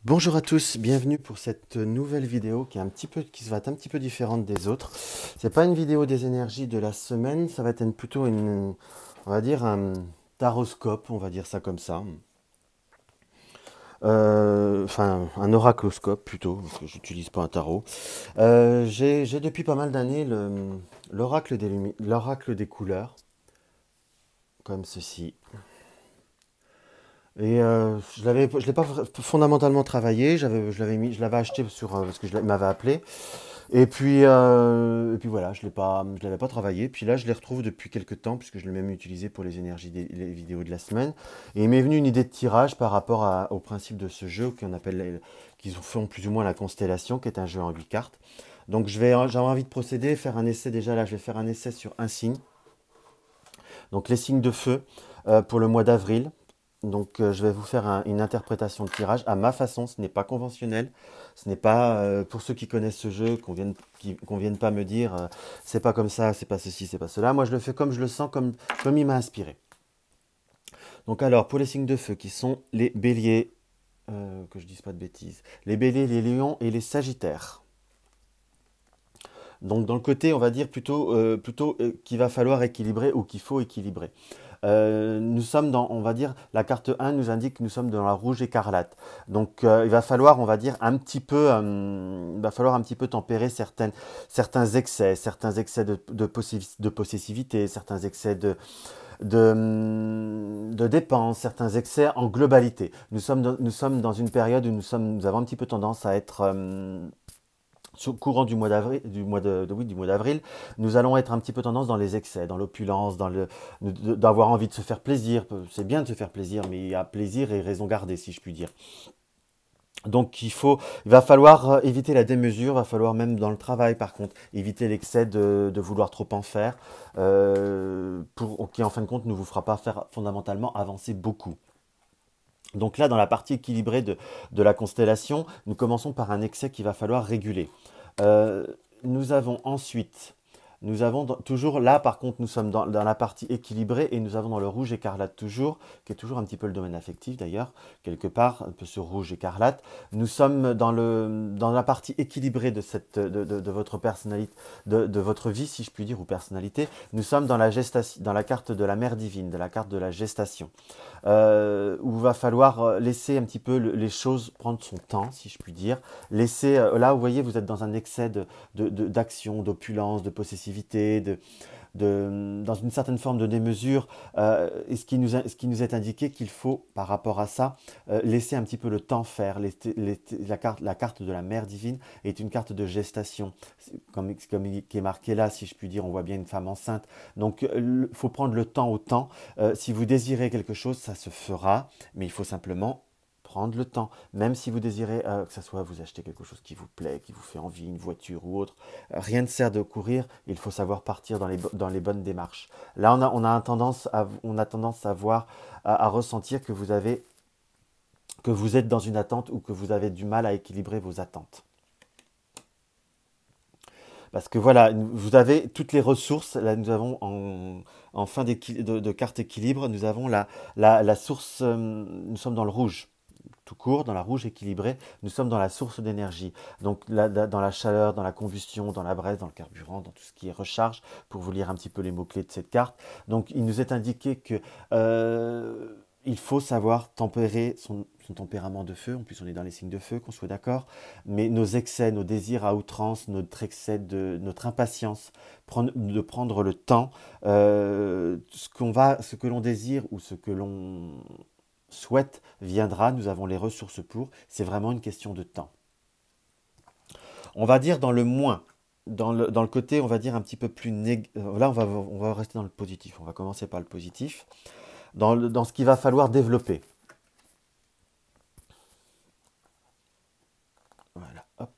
Bonjour à tous, bienvenue pour cette nouvelle vidéo qui va être un petit peu différente des autres. C'est pas une vidéo des énergies de la semaine, ça va être plutôt on va dire un taroscope, on va dire ça comme ça. Enfin, un oracloscope plutôt, parce que j'utilise pas un tarot. J'ai depuis pas mal d'années l'oracle des couleurs, comme ceci. Et je l'ai pas fondamentalement travaillé, je l'avais acheté parce que il m'avait appelé. Et puis voilà, je l'avais pas travaillé. Puis là, je les retrouve depuis quelques temps, puisque je l'ai même utilisé pour les énergies des les vidéos de la semaine. Et il m'est venu une idée de tirage par rapport au principe de ce jeu qu'ils font plus ou moins la Constellation, qui est un jeu en 8 cartes. Donc j'avais envie de procéder, faire un essai déjà là, je vais faire un essai sur un signe. Donc les signes de feu pour le mois d'avril. Donc je vais vous faire une interprétation de tirage à ma façon, ce n'est pas conventionnel, ce n'est pas pour ceux qui connaissent ce jeu qu'on vienne pas me dire c'est pas comme ça, c'est pas ceci, c'est pas cela. Moi je le fais comme je le sens, comme il m'a inspiré. Donc alors pour les signes de feu qui sont les béliers, que je dise pas de bêtises, les béliers, les lions et les sagittaires. Donc dans le côté on va dire plutôt qu'il va falloir équilibrer ou qu'il faut équilibrer. Nous sommes dans, on va dire, la carte 1 nous indique que nous sommes dans la rouge écarlate. Donc il va falloir, on va dire, il va falloir un petit peu tempérer certains excès de possessivité, certains excès de dépenses, certains excès en globalité. Nous sommes dans une période où nous avons un petit peu tendance à être au courant du mois d'avril, oui, du mois d'avril, nous allons être un petit peu tendance dans les excès, dans l'opulence, d'avoir envie de se faire plaisir. C'est bien de se faire plaisir, mais il y a plaisir et raison gardée, si je puis dire. Donc il va falloir éviter la démesure, il va falloir même dans le travail, par contre, éviter l'excès de vouloir trop en faire, qui en fin de compte ne vous fera pas faire fondamentalement avancer beaucoup. Donc là, dans la partie équilibrée de la constellation, nous commençons par un excès qu'il va falloir réguler. Euh, nous avons ensuite, toujours là, par contre, nous sommes dans la partie équilibrée et nous avons dans le rouge écarlate toujours, qui est toujours un petit peu le domaine affectif d'ailleurs, quelque part, un peu ce rouge écarlate. Nous sommes dans la partie équilibrée de votre personnalité, de votre vie, si je puis dire, ou personnalité. Nous sommes dans la gestation, dans la carte de la mère divine, de la carte de la gestation, où il va falloir laisser un petit peu les choses prendre son temps, si je puis dire. Là, vous voyez, vous êtes dans un excès d'action, d'opulence, de possessivité, dans une certaine forme de démesure, et ce qui nous est indiqué qu'il faut, par rapport à ça, laisser un petit peu le temps faire. La carte de la mère divine est une carte de gestation, comme qui est marqué là, si je puis dire, on voit bien une femme enceinte. Donc, il faut prendre le temps au temps. Si vous désirez quelque chose, ça se fera, mais il faut simplement prendre le temps, même si vous désirez que ça soit vous acheter quelque chose qui vous plaît, qui vous fait envie, une voiture ou autre, rien ne sert de courir, il faut savoir partir dans les bonnes démarches. Là, on a tendance à voir, à ressentir que vous êtes dans une attente ou que vous avez du mal à équilibrer vos attentes. Parce que voilà, vous avez toutes les ressources. Là, nous avons en fin de carte équilibre, nous avons la source, nous sommes dans le rouge tout court, dans la rouge équilibrée, nous sommes dans la source d'énergie. Donc dans la chaleur, dans la combustion, dans la braise, dans le carburant, dans tout ce qui est recharge, pour vous lire un petit peu les mots-clés de cette carte. Donc il nous est indiqué que il faut savoir tempérer son tempérament de feu. En plus, on est dans les signes de feu, qu'on soit d'accord. Mais nos excès, nos désirs à outrance, notre impatience, de prendre le temps, ce que l'on désire ou ce que l'on souhaite viendra, nous avons les ressources pour, c'est vraiment une question de temps. On va dire dans le moins, dans le côté, on va dire un petit peu plus là, on va rester dans le positif, on va commencer par le positif, dans ce qu'il va falloir développer. Voilà, hop.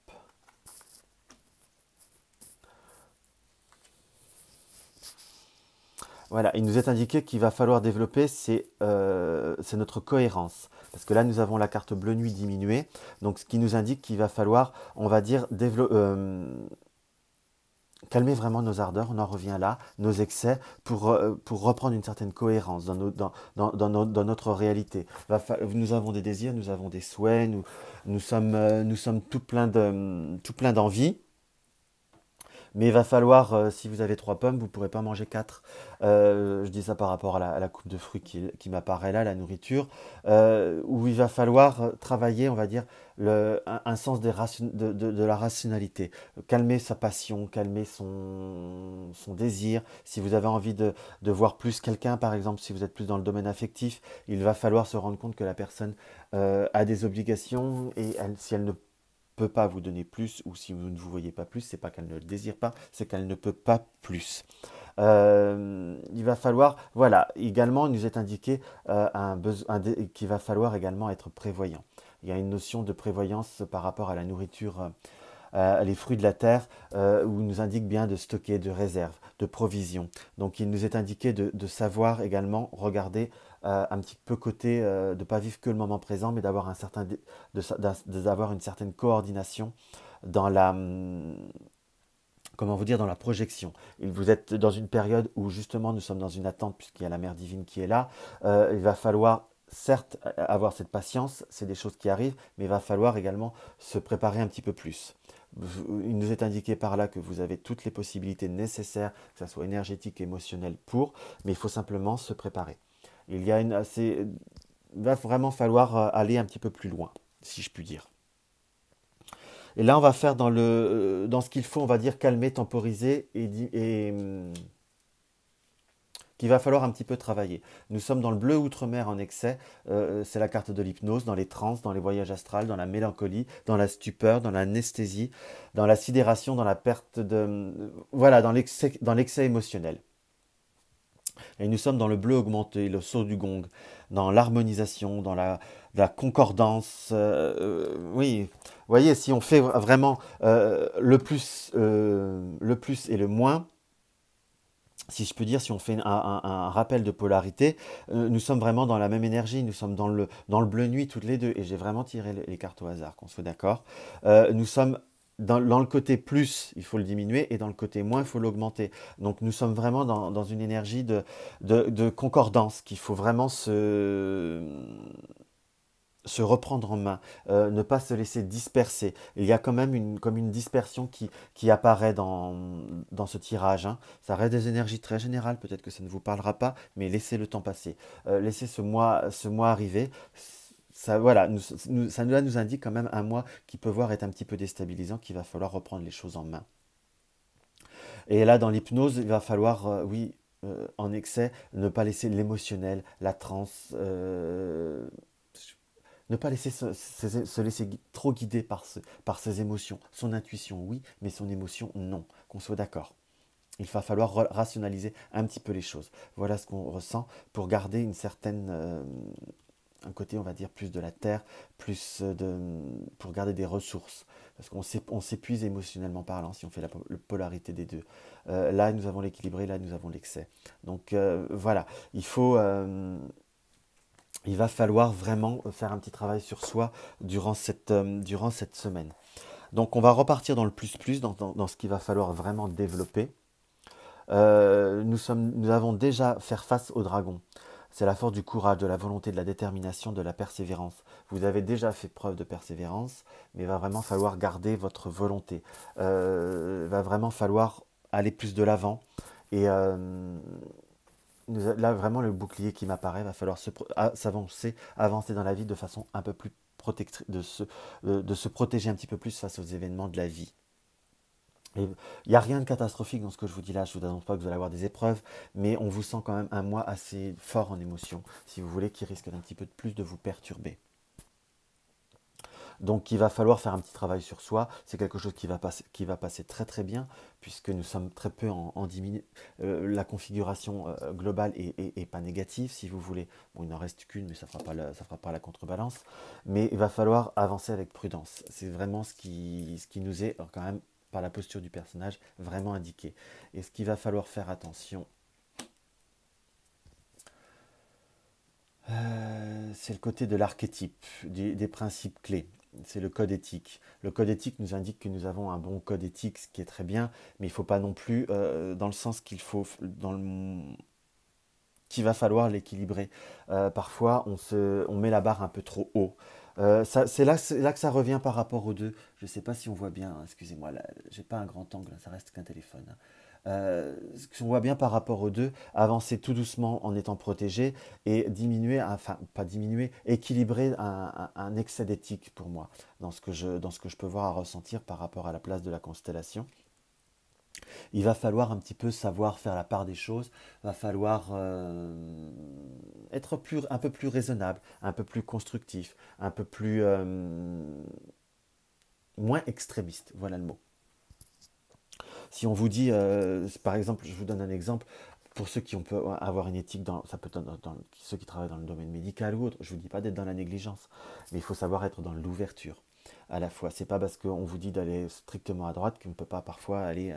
Voilà, il nous est indiqué qu'il va falloir développer, c'est notre cohérence. Parce que là, nous avons la carte bleu nuit diminuée. Donc, ce qui nous indique qu'il va falloir, on va dire, calmer vraiment nos ardeurs, on en revient là, nos excès, pour reprendre une certaine cohérence dans notre réalité. Nous avons des désirs, nous avons des souhaits, nous sommes tout plein d'envie. Mais il va falloir, si vous avez 3 pommes, vous ne pourrez pas manger 4. Je dis ça par rapport à la coupe de fruits qui m'apparaît là, la nourriture, où il va falloir travailler, on va dire, un sens de la rationalité. Calmer sa passion, calmer son désir. Si vous avez envie de voir plus quelqu'un, par exemple, si vous êtes plus dans le domaine affectif, il va falloir se rendre compte que la personne a des obligations et si elle ne peut pas vous donner plus, ou si vous ne vous voyez pas plus, c'est pas qu'elle ne le désire pas, c'est qu'elle ne peut pas plus. Il va falloir, voilà, également, il nous est indiqué qu'il va falloir également être prévoyant. Il y a une notion de prévoyance par rapport à la nourriture, les fruits de la terre, où il nous indique bien de stocker, de réserve, de provision. Donc il nous est indiqué de savoir également regarder un petit peu côté, de ne pas vivre que le moment présent, mais d'avoir d'avoir une certaine coordination dans comment vous dire, dans la projection. Vous êtes dans une période où justement nous sommes dans une attente puisqu'il y a la mère divine qui est là. Il va falloir certes avoir cette patience, c'est des choses qui arrivent, mais il va falloir également se préparer un petit peu plus. Il nous est indiqué par là que vous avez toutes les possibilités nécessaires, que ce soit énergétique, émotionnel mais il faut simplement se préparer. Il va vraiment falloir aller un petit peu plus loin, si je puis dire. Et là, on va faire dans ce qu'il faut, on va dire calmer, temporiser qu'il va falloir un petit peu travailler. Nous sommes dans le bleu outre-mer en excès, c'est la carte de l'hypnose, dans les transes, dans les voyages astrales, dans la mélancolie, dans la stupeur, dans l'anesthésie, dans la sidération, dans la perte de... Voilà, dans l'excès émotionnel. Et nous sommes dans le bleu augmenté, le saut du gong, dans l'harmonisation, dans la concordance. Oui, vous voyez, si on fait vraiment le plus et le moins, si je peux dire, si on fait un rappel de polarité, nous sommes vraiment dans la même énergie, nous sommes dans le bleu nuit toutes les deux, et j'ai vraiment tiré les cartes au hasard, qu'on soit d'accord. Nous sommes dans le côté plus, il faut le diminuer, et dans le côté moins, il faut l'augmenter. Donc nous sommes vraiment dans une énergie de concordance, qu'il faut vraiment se reprendre en main, ne pas se laisser disperser. Il y a quand même comme une dispersion qui apparaît dans ce tirage, hein. Ça reste des énergies très générales, peut-être que ça ne vous parlera pas, mais laissez le temps passer. Laissez ce mois arriver. Ça, voilà, là nous indique quand même un mois qui peut voir être un petit peu déstabilisant, qu'il va falloir reprendre les choses en main. Et là, dans l'hypnose, il va falloir, oui, en excès, ne pas laisser l'émotionnel, la transe, ne pas laisser se laisser trop guider par ses émotions. Son intuition, oui, mais son émotion, non. Qu'on soit d'accord. Il va falloir rationaliser un petit peu les choses. Voilà ce qu'on ressent pour garder une certaine, un côté, on va dire, plus de la terre, pour garder des ressources. Parce qu'on s'épuise émotionnellement parlant si on fait la polarité des deux. Là, nous avons l'équilibré, là, nous avons l'excès. Donc voilà, il va falloir vraiment faire un petit travail sur soi durant cette semaine. Donc on va repartir dans le plus, dans ce qu'il va falloir vraiment développer. Nous avons déjà faire face au dragon. C'est la force du courage, de la volonté, de la détermination, de la persévérance. Vous avez déjà fait preuve de persévérance, mais il va vraiment falloir garder votre volonté. Il va vraiment falloir aller plus de l'avant. Et là, vraiment, le bouclier qui m'apparaît, va falloir s'avancer, avancer dans la vie de façon un peu plus protectrice, de se protéger un petit peu plus face aux événements de la vie. Il n'y a rien de catastrophique dans ce que je vous dis là, je ne vous annonce pas que vous allez avoir des épreuves, mais on vous sent quand même un mois assez fort en émotion, si vous voulez, qui risque d'un petit peu de plus de vous perturber. Donc il va falloir faire un petit travail sur soi, c'est quelque chose qui va passer très très bien, puisque nous sommes très peu en diminution. La configuration globale est pas négative, si vous voulez. Bon, il n'en reste qu'une, mais ça ne fera pas la contrebalance. Mais il va falloir avancer avec prudence. C'est vraiment ce qui nous est quand même, par la posture du personnage, vraiment indiqué. Et ce qu'il va falloir faire attention, c'est le côté de l'archétype, des principes clés. c'est le code éthique. Le code éthique nous indique que nous avons un bon code éthique, ce qui est très bien, mais il ne faut pas non plus, dans le sens qu'il va falloir l'équilibrer. Parfois, on met la barre un peu trop haut. C'est là que ça revient par rapport aux deux. Je ne sais pas si on voit bien, hein, excusez-moi, là, j'ai pas un grand angle, ça reste qu'un téléphone, hein. On voit bien par rapport aux deux, avancer tout doucement en étant protégé et diminuer, enfin pas diminuer, équilibrer un excès d'éthique pour moi, dans ce que je peux voir à ressentir par rapport à la place de la constellation. Il va falloir un petit peu savoir faire la part des choses, va falloir être un peu plus raisonnable, un peu plus constructif, un peu plus moins extrémiste, voilà le mot. Si on vous dit, par exemple, je vous donne un exemple, pour ceux qui peut avoir une éthique, ça peut être ceux qui travaillent dans le domaine médical ou autre, je ne vous dis pas d'être dans la négligence, mais il faut savoir être dans l'ouverture à la fois. C'est pas parce qu'on vous dit d'aller strictement à droite qu'on ne peut pas parfois aller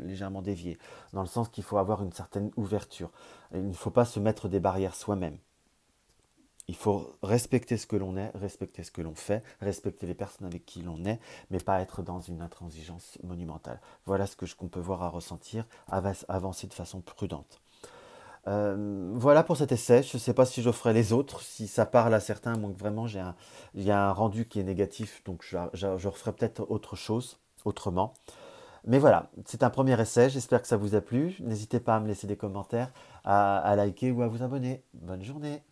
légèrement dévier, dans le sens qu'il faut avoir une certaine ouverture. Il ne faut pas se mettre des barrières soi-même. Il faut respecter ce que l'on est, respecter ce que l'on fait, respecter les personnes avec qui l'on est, mais pas être dans une intransigeance monumentale. Voilà ce qu'on peut voir à ressentir, avancer de façon prudente. Voilà pour cet essai. Je ne sais pas si je ferai les autres, si ça parle à certains, donc vraiment il y a un rendu qui est négatif, donc je referai peut-être autre chose, autrement. Mais voilà, c'est un premier essai, j'espère que ça vous a plu. N'hésitez pas à me laisser des commentaires, à liker ou à vous abonner. Bonne journée!